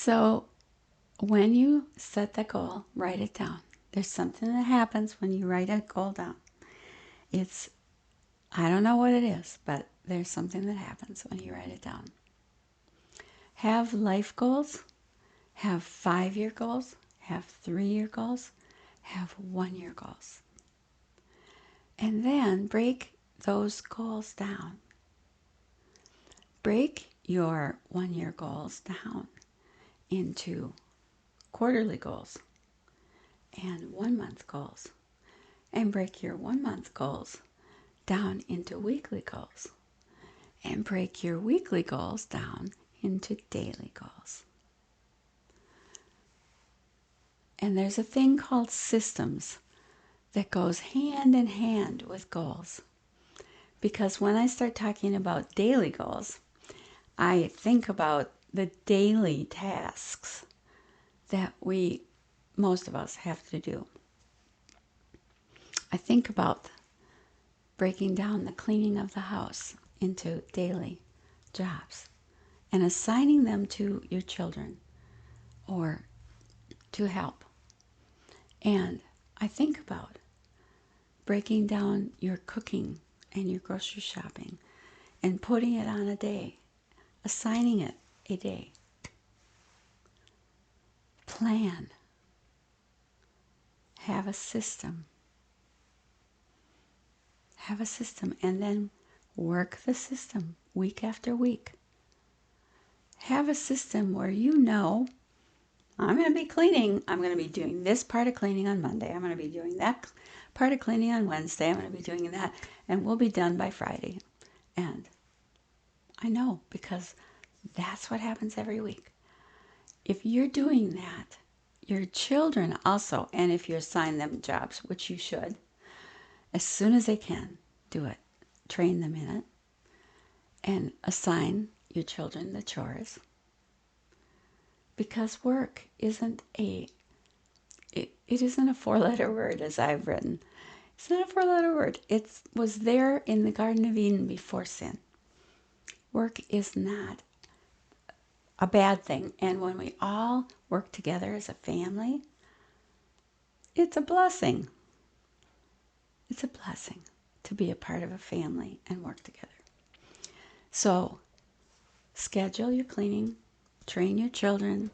So when you set the goal, write it down. There's something that happens when you write a goal down. I don't know what it is, but there's something that happens when you write it down. Have life goals, have 5-year goals, have 3-year goals, have 1-year goals. And then break those goals down. Break your 1-year goals down into quarterly goals and 1-month goals. And break your 1-month goals down into weekly goals. And break your weekly goals down into daily goals. And there's a thing called systems that goes hand in hand with goals. Because when I start talking about daily goals, I think about the daily tasks that most of us have to do. I think about breaking down the cleaning of the house into daily jobs and assigning them to your children or to help. And I think about breaking down your cooking and your grocery shopping and putting it on a day, assigning it a day. Plan. Have a system. Have a system and then work the system week after week. Have a system where you know, I'm going to be cleaning. I'm going to be doing this part of cleaning on Monday. I'm going to be doing that part of cleaning on Wednesday. I'm going to be doing that. And we'll be done by Friday. And I know because that's what happens every week. If you're doing that, your children also, and if you assign them jobs, which you should, as soon as they can, do it. Train them in it. And assign your children the chores. Because work isn't it isn't a 4-letter word as I've written. It's not a 4-letter word. It was there in the Garden of Eden before sin. Work is not a bad thing. And when we all work together as a family, it's a blessing. It's a blessing to be a part of a family and work together. So, schedule your cleaning, train your children.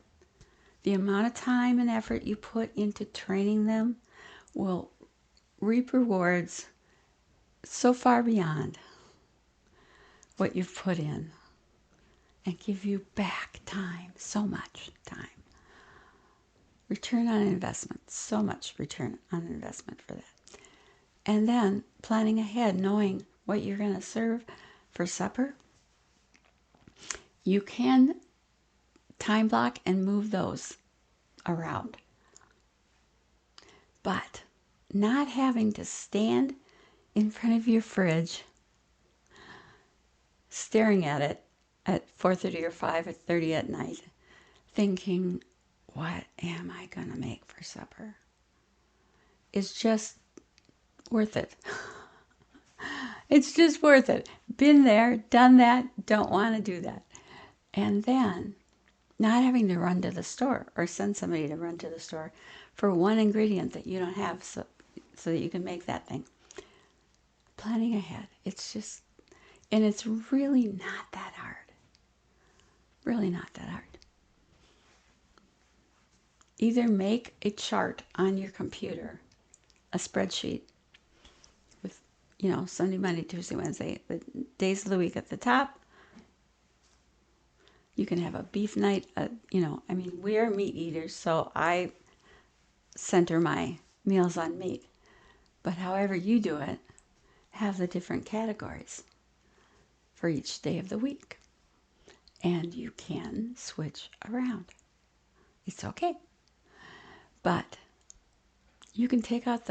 The amount of time and effort you put into training them will reap rewards so far beyond what you've put in and give you back time, so much time. Return on investment, so much return on investment for that. And then planning ahead, knowing what you're going to serve for supper. You can time block and move those around. But not having to stand in front of your fridge, staring at it at 4:30 or 5:30 at night, thinking, what am I going to make for supper? Is just worth it. It's just worth it. Been there, done that, don't want to do that. And then not having to run to the store or send somebody to run to the store for one ingredient that you don't have so that you can make that thing. Planning ahead. And it's really not that hard. Really not that hard. Either make a chart on your computer, a spreadsheet with, Sunday, Monday, Tuesday, Wednesday, the days of the week at the top. You can have a beef night, we're meat eaters, so I center my meals on meat. But however you do it, have the different categories for each day of the week. And you can switch around. It's okay. But you can take out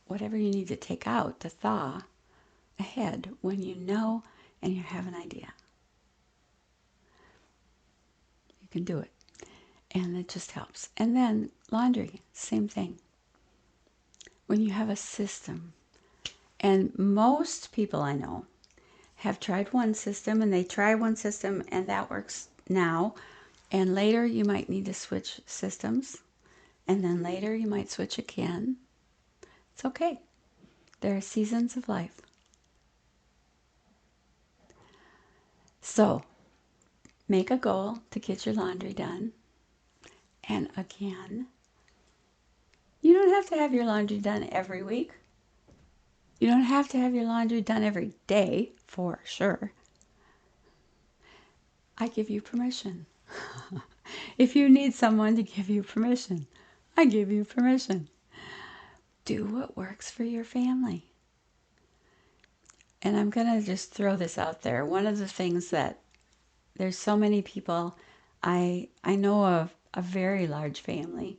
whatever you need to take out to thaw ahead when you know and you have an idea. You can do it. And it just helps. And then laundry, same thing. When you have a system, and most people I know have tried one system and they try one system and that works now, And later you might need to switch systems. And then later you might switch again. It's okay. There are seasons of life. So make a goal to get your laundry done. And again, you don't have to have your laundry done every week. You don't have to have your laundry done every day, for sure. I give you permission. If you need someone to give you permission, I give you permission. Do what works for your family. And I'm going to just throw this out there. One of the things that there's so many people, I know of a very large family,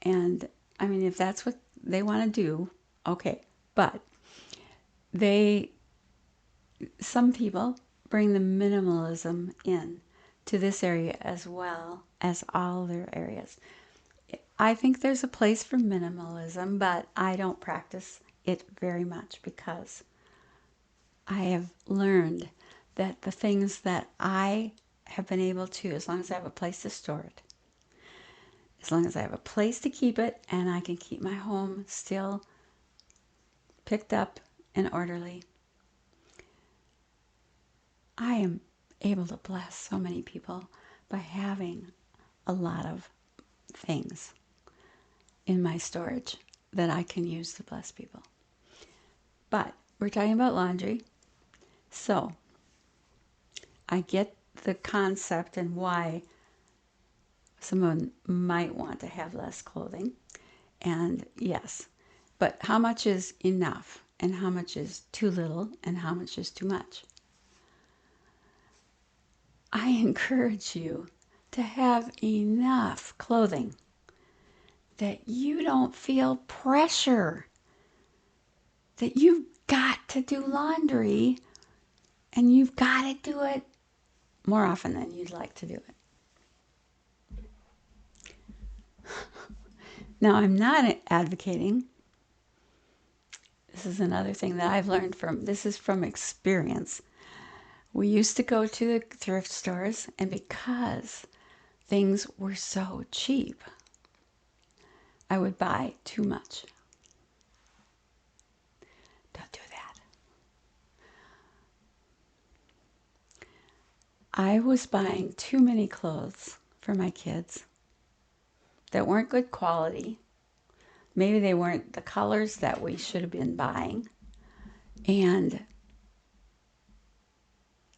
and I mean, if that's what they want to do, okay. But some people bring the minimalism in to this area as well as all their areas. I think there's a place for minimalism, but I don't practice it very much because I have learned that the things that I have been able to, as long as I have a place to store it, as long as I have a place to keep it, and I can keep my home still picked up and orderly, I am able to bless so many people by having a lot of things in my storage that I can use to bless people. But we're talking about laundry. So I get the concept and why someone might want to have less clothing. And yes, but how much is enough? And how much is too little? And how much is too much? I encourage you to have enough clothing that you don't feel pressure that you've got to do laundry and you've got to do it more often than you'd like to do it. Now, I'm not advocating. This is another thing that I've learned this is from experience. We used to go to the thrift stores, and because things were so cheap, I would buy too much. Don't do that. I was buying too many clothes for my kids that weren't good quality. Maybe they weren't the colors that we should have been buying. And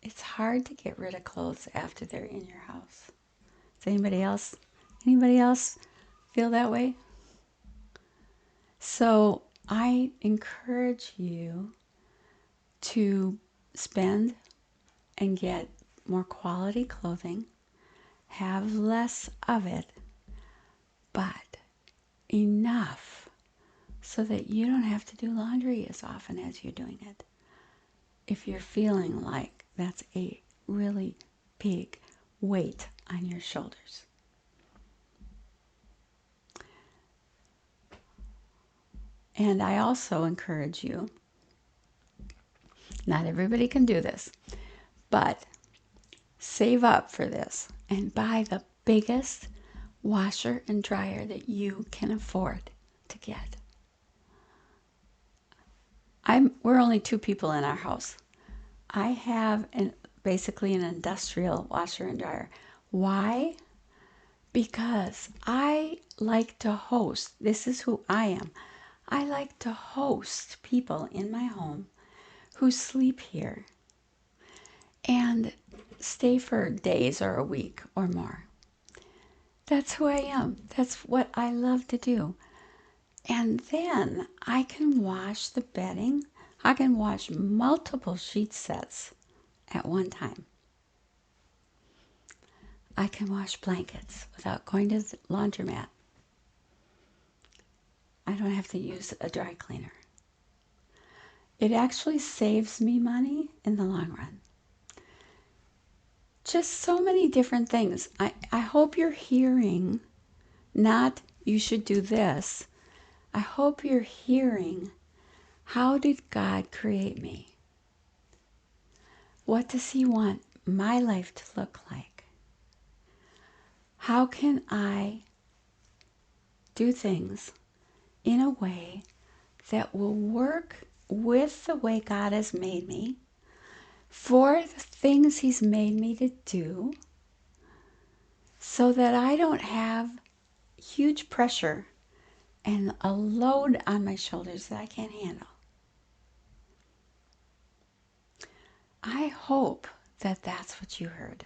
it's hard to get rid of clothes after they're in your house. Does anybody else feel that way? So I encourage you to spend and get more quality clothing, have less of it, but enough so that you don't have to do laundry as often as you're doing it. If you're feeling like that's a really big weight on your shoulders. And I also encourage you, not everybody can do this, but save up for this and buy the biggest washer and dryer that you can afford to get. We're only 2 people in our house. I have basically an industrial washer and dryer. Why? Because I like to host. This is who I am. I like to host people in my home who sleep here and stay for days or a week or more. That's who I am. That's what I love to do. And then I can wash the bedding. I can wash multiple sheet sets at one time. I can wash blankets without going to the laundromat. I don't have to use a dry cleaner. It actually saves me money in the long run. Just so many different things. I hope you're hearing, not you should do this. I hope you're hearing, how did God create me? What does He want my life to look like? How can I do things in a way that will work with the way God has made me for the things He's made me to do, so that I don't have huge pressure and a load on my shoulders that I can't handle? I hope that that's what you heard.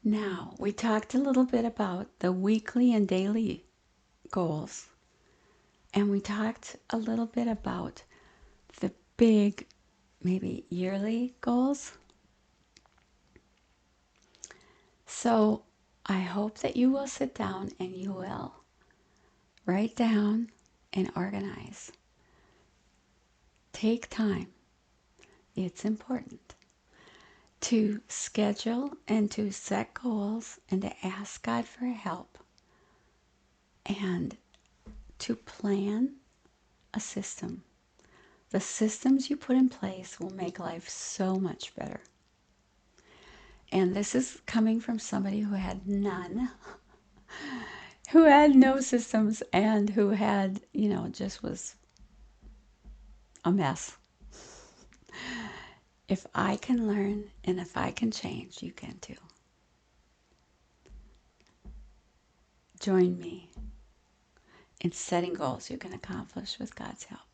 Now, we talked a little bit about the weekly and daily goals, and we talked a little bit about the big, maybe yearly goals. So I hope that you will sit down and you will write down and organize. Take time. It's important to schedule and to set goals and to ask God for help and to plan a system. The systems you put in place will make life so much better. And this is coming from somebody who had none, who had no systems, and who had, just was a mess. If I can learn and if I can change, you can too. Join me in setting goals you can accomplish with God's help.